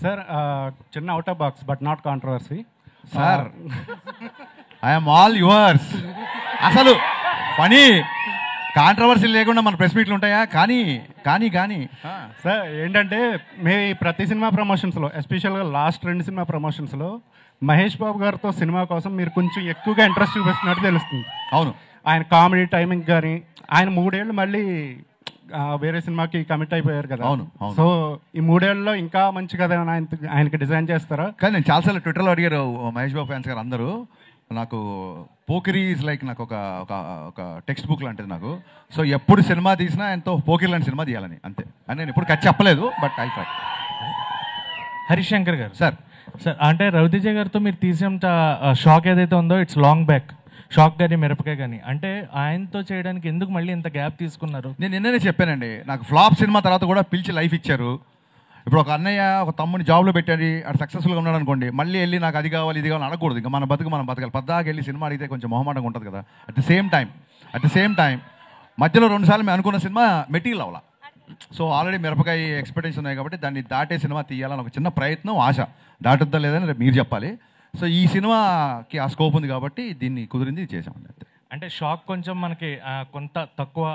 Sir చిన్న out of box but not controversy sir. I'm all yours. అసలు పని controversy లేకుండా మన ప్రెస్ మీట్లు ఉంటాయా? కానీ కానీ కానీ సార్ ఏంటంటే మీ ప్రతి సినిమా ప్రమోషన్స్లో ఎస్పెషల్గా లాస్ట్ 2 సినిమా ప్రమోషన్స్లో మహేష్ బాబు గారితో సినిమా కోసం మీరు కొంచెం ఎక్కువగా ఇంట్రెస్ట్ చూపిస్తున్నట్టు తెలుస్తుంది. అవును. ఆయన కామెడీ టైమింగ్ కానీ ఆయన 3 ఏళ్ళు మళ్ళీ వేరే సినిమాకి కమిట్ అయిపోయారు కదా. అవును. సో ఈ 3 ఏళ్ళలో ఇంకా మంచి కథ ఆయనకి డిజైన్ చేస్తారా? కానీ నేను చాలాసార్లు ట్విట్టర్లో అడిగారు మహేష్ బాబు ఫ్యాన్స్ గారు అందరూ. నాకు పోకిరీ ఈజ్ లైక్ నాకు ఒక ఒక టెక్స్ట్ బుక్ లాంటిది నాకు. సో ఎప్పుడు సినిమా తీసినా ఎంతో పోకిరీ లాంటి సినిమా తీయాలని, అంతే అని నేను ఎప్పుడు ఖర్చు చెప్పలేదు. But I try. Harish Shankar గారు సార్ అంటే రవితేజ గారితో మీరు తీసేంత షాక్ ఏదైతే ఉందో ఇట్స్ లాంగ్ బ్యాక్. షాక్ కానీ మిరపకాయ కానీ అంటే ఆయనతో చేయడానికి ఎందుకు మళ్ళీ ఇంత గ్యాప్ తీసుకున్నారు? నేను నిన్ననే చెప్పానండి, నాకు ఫ్లాప్ సినిమా తర్వాత కూడా పిలిచి లైఫ్ ఇచ్చారు. ఇప్పుడు ఒక అన్నయ్య ఒక తమ్ముని జాబ్లో పెట్టాడు, అది సక్సెస్ఫుల్గా ఉన్నాడు అనుకోండి, మళ్ళీ వెళ్ళి నాకు అది కావాలి ఇది కావాలి అనకూడదు. ఇంకా మన బతుకు మనం బతకాలి. పద్దాకి వెళ్ళి సినిమా అడిగితే కొంచెం మొహమాటంగా ఉంటుంది కదా. అట్ ద సేమ్ టైం మధ్యలో 2 సార్లు మేము అనుకున్న సినిమా మెటీరియల్ అవ్వాల. సో ఆల్రెడీ మిరపకాయ ఎక్స్పెక్టేషన్ ఉన్నాయి కాబట్టి దాన్ని దాటే సినిమా తీయాలని ఒక చిన్న ప్రయత్నం, ఆశ. దాటుద్దా లేదని రేపు మీరు చెప్పాలి. సో ఈ సినిమాకి ఆ స్కోప్ ఉంది కాబట్టి దీన్ని కుదిరింది చేసామండి. అంటే షాక్ కొంచెం మనకి కొంత తక్కువ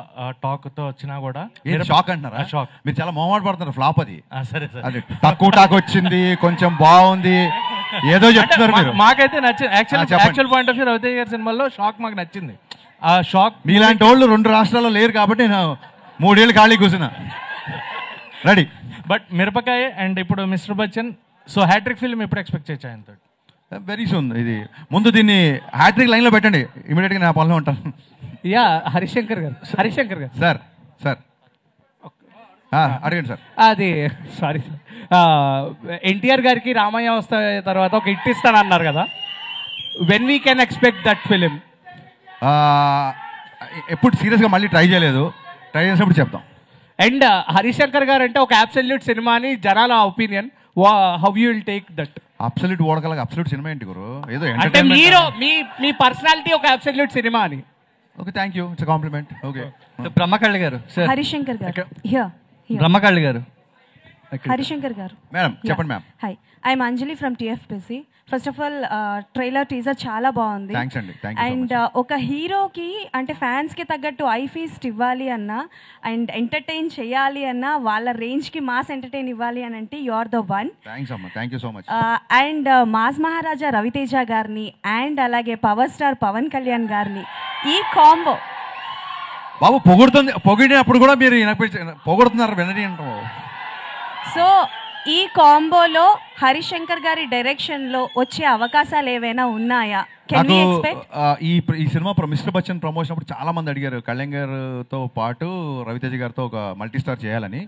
టాక్తో వచ్చినా కూడా షాక్ అంటున్నారా? షాక్. మీరు చాలా మొహమాట పడుతున్నారు. ఫ్లాప్ అది. సరే సరే, అది తక్కువ టాక్ వచ్చింది, కొంచెం బాగుంది, ఏదో చెప్తున్నారు మీరు. మాకైతే నచ్చింది. Actual point of view Ravi Teja గారి సినిమాలో షాక్ మాకు నచ్చింది. ఆ షాక్ మీలాంటి వాళ్ళు 2 రాష్ట్రాల్లో లేరు కాబట్టి నేను 3 ఏళ్ళు ఖాళీ కూర్చున్నా. రెడీ. బట్ మిరపకాయ అండ్ ఇప్పుడు Mister Bachchan. So hat trick film ఎప్పుడు ఎక్స్పెక్ట్ చేయొచ్చు ఆయనతో? Very soon. ఇది ముందు దీన్ని హ్యాట్రిక్ లైన్లో పెట్టండి, ఇమీడియట్గా నా పనిలో ఉంటాను. యా హరిశంకర్ గారు సార్ అడగండి సార్. అది సారీ ఎన్టీఆర్ గారికి రామయ్య వస్తే తర్వాత ఒక హిట్ ఇస్తానన్నారు కదా. When we can expect that film? ఎప్పుడు సీరియస్గా మళ్ళీ ట్రై చేయలేదు. ట్రై చేసినప్పుడు చెప్తాం. అండ్ హరిశంకర్ గారు అంటే ఒక అబ్సల్యూట్ సినిమా అని జనాల opinion. How you will take that? Absolute ఓడకలగా అబ్సల్యూట్ సినిమా ఏంటి గురు? ఏదో అంటే మీరు మీ పర్సనాలిటీ ఒక అబ్సల్యూట్ సినిమా అని. Okay, thank you, it's compliment. Okay. Brahmakalli garu. Harishankar garu. Brahmakalli garu. Harishankar garu. Madam చెప్పండి. Ma'am hi, I'm Anjali from TFPC. First of all trailer teaser చాలా బాగుంది. అండ్ ఒక హీరోకి అంటే ఫ్యాన్స్కి తగ్గట్టు ఐ ఫీస్ట్ ఇవ్వాలి అన్నా అండ్ ఎంటర్టైన్ చేయాలి అన్నా వాళ్ళ రేంజ్కి మాస్ ఎంటర్టైన్ ఇవ్వాలి అని అంటే you are the one. And mass Maharaja Raviteja గారిని అండ్ అలాగే పవర్ స్టార్ పవన్ కళ్యాణ్ గారిని ఈ కాంబో బాబు పొగిడినప్పుడు కూడా మీరు పొగుడుతున్నారు వినడి అంటాం. సో ఈ కాంబోలో హరిశంకర్ గారి డైరెక్షన్ లో వచ్చే అవకాశాలు ఏవైనా ఉన్నాయా? ఈ సినిమా మిస్టర్ బచ్చన్ ప్రమోషన్ అప్పుడు చాలా మంది అడిగారు కళ్యాణ్ గారితో పాటు రవితేజ గారితో ఒక మల్టీ స్టార్ చేయాలని.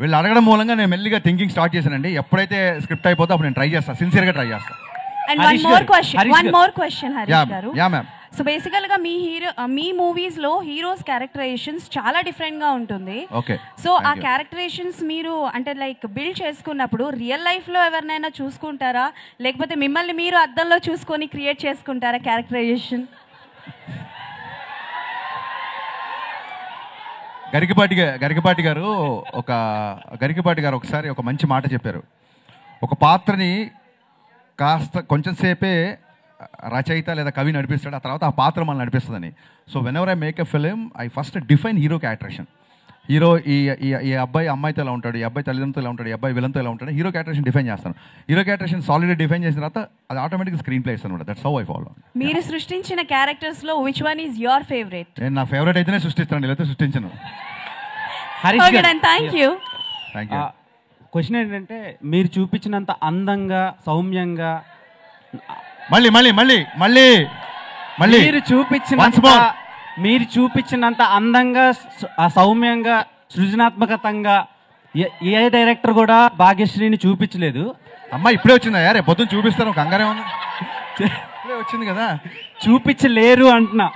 వీళ్ళు అడగడం మూలంగా నేను మెల్లిగా థింకింగ్ స్టార్ట్ చేశానండి. ఎప్పుడైతే స్క్రిప్ట్ అయిపోతే అప్పుడు నేను ట్రై చేస్తాను, సిన్సియర్గా ట్రై చేస్తాను. And one more question Harish గారు. సో బేసికల్ గా మీ మూవీస్ లో హీరోస్ క్యారెక్టరైజేషన్స్ చాలా డిఫరెంట్ గా ఉంటుంది. సో ఆ క్యారెక్టరైజేషన్స్ మీరు అంటే లైక్ బిల్డ్ చేసుకున్నప్పుడు రియల్ లైఫ్ లో ఎవరినైనా చూసుకుంటారా, లేకపోతే మిమ్మల్ని మీరు అద్దంలో చూసుకొని క్రియేట్ చేసుకుంటారా క్యారెక్టరైజేషన్? గరికపాటి గారు ఒకసారి ఒక మంచి మాట చెప్పారు. ఒక పాత్రని కాస్త కొంచెం సేపే రచయిత లేదా కవి నడిపిస్తాడు, ఆ తర్వాత ఆ పాత్ర మనల్ని నడిపిస్తుందని. So whenever I make a film I first define hero characterisation. Hero ఈ అబ్బాయి అమ్మాయితో ఎలా ఉంటాడు, ఈ అబ్బాయి తల్లిదండ్రులతో ఎలా ఉంటాడు, ఈ అబ్బాయి విలన్తో ఎలా ఉంటాడు, హీరో క్యారెక్టరేషన్ డిఫైన్ చేస్తాను. హీరో క్యారెక్టరేషన్ సాలిడ్గా డిఫైన్ చేసిన తర్వాత అది ఆటోమేటిక్గా స్క్రీన్ ప్లే ఇస్తాను. That's how I follow. మీరు సృష్టించిన క్యారెక్టర్స్ లో which one is your favourite? నేను నా ఫేవరెట్ అయితేనే సృష్టిస్తాను, లేకపోతే సృష్టించను. Thank you. క్వశ్చన్ ఏంటంటే మీరు చూపించినంత అందంగా సౌమ్యంగా మీరు చూపించినంత అందంగా సౌమ్యంగా సృజనాత్మకతంగా ఏ డైరెక్టర్ కూడా భాగ్యశ్రీని చూపించలేదు. అమ్మా ఇప్పుడే వచ్చిందా? రేపు పొద్దున్న చూపిస్తాను, కంగారే ఉంది. వచ్చింది కదా. చూపించలేరు అంటున్నావు.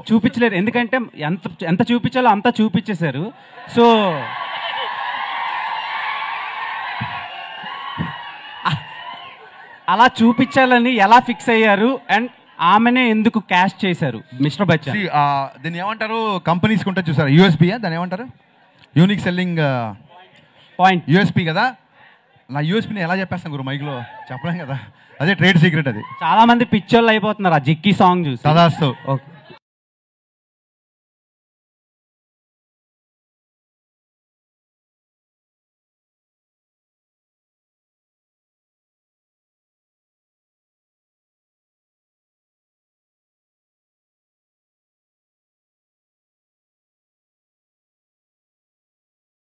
చూపించలేరు ఎందుకంటే ఎంత చూపించాలో అంతా చూపించేశారు. సో అలా చూపించాలని ఎలా ఫిక్స్ అయ్యారు అండ్ ఆమెనే ఎందుకు క్యాష్ చేశారు మిస్టర్ బచ్చన్? దీన్ని ఏమంటారు, కంపెనీస్కి ఉంటుంది చూసారు, యూఎస్పీ. దాన్ని ఏమంటారు, యూనిక్ సెల్లింగ్ పాయింట్, యూఎస్పీ కదా. నా యూఎస్పీని ఎలా చెప్పేస్తాను గురు మైక్లో చెప్పలేం కదా, అదే ట్రేడ్ సీక్రెట్ అది. చాలా మంది పిక్చర్లు అయిపోతున్నారు ఆ జిక్కి సాంగ్ చూసి. తదాస్తు. ఓకే